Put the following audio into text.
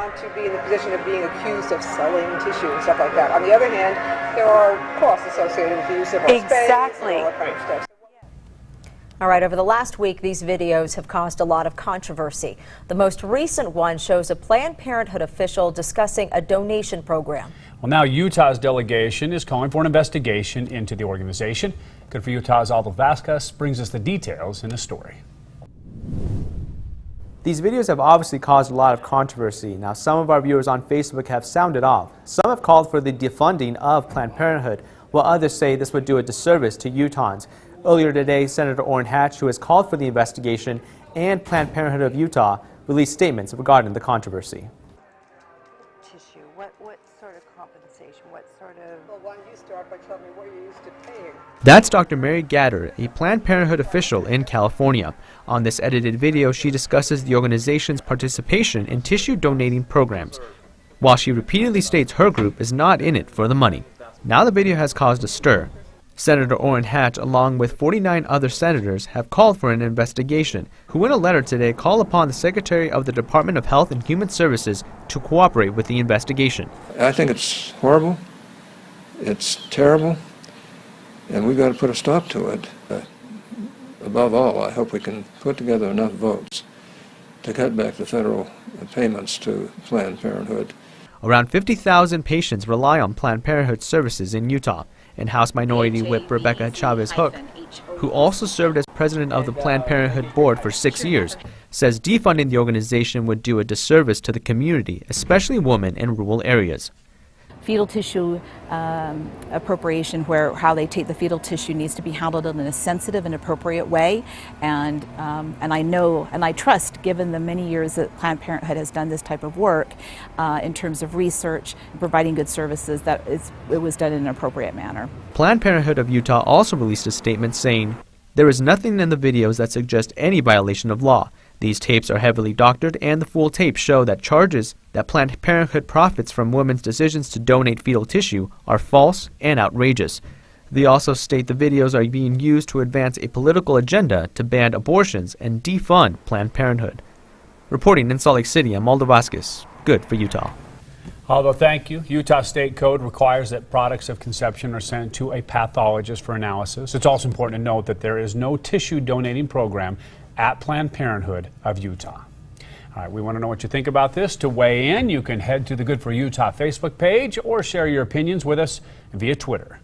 want to be in the position of being accused of selling tissue and stuff like that. On the other hand, there are costs associated with the use of our space and all that kind of stuff. All right, over the last week, these videos have caused a lot of controversy. The most recent one shows a Planned Parenthood official discussing a donation program. Well, now Utah's delegation is calling for an investigation into the organization. Good for Utah's Aldo Vasquez brings us the details in the story. These videos have obviously caused a lot of controversy. Now, some of our viewers on Facebook have sounded off. Some have called for the defunding of Planned Parenthood, while others say this would do a disservice to Utahns. Earlier today, Senator Orrin Hatch, who has called for the investigation, and Planned Parenthood of Utah released statements regarding the controversy. Tissue, what sort of compensation, what sort of... Well, why don't you start by telling me what you're used to paying? That's Dr. Mary Gatter, a Planned Parenthood official in California. On this edited video, she discusses the organization's participation in tissue donating programs, while she repeatedly states her group is not in it for the money. Now the video has caused a stir. Senator Orrin Hatch, along with 49 other senators, have called for an investigation, who in a letter today call upon the Secretary of the Department of Health and Human Services to cooperate with the investigation. I think it's horrible, it's terrible, and we've got to put a stop to it. Above all, I hope we can put together enough votes to cut back the federal payments to Planned Parenthood. Around 50,000 patients rely on Planned Parenthood services in Utah, and House Minority Whip Rebecca Chavez Hook, who also served as president of the Planned Parenthood board for 6 years, says defunding the organization would do a disservice to the community, especially women in rural areas. Fetal tissue appropriation, where how they take the fetal tissue needs to be handled in a sensitive and appropriate way, and I know and I trust, given the many years that Planned Parenthood has done this type of work in terms of research and providing good services, that it was done in an appropriate manner. Planned Parenthood of Utah also released a statement saying, "There is nothing in the videos that suggest any violation of law. These tapes are heavily doctored, and the full tapes show that charges that Planned Parenthood profits from women's decisions to donate fetal tissue are false and outrageous." They also state the videos are being used to advance a political agenda to ban abortions and defund Planned Parenthood. Reporting in Salt Lake City, I'm Aldo Vasquez. Good for Utah. Aldo, thank you. Utah State Code requires that products of conception are sent to a pathologist for analysis. It's also important to note that there is no tissue donating program at Planned Parenthood of Utah. All right, we want to know what you think about this. To weigh in, you can head to the Good for Utah Facebook page or share your opinions with us via Twitter.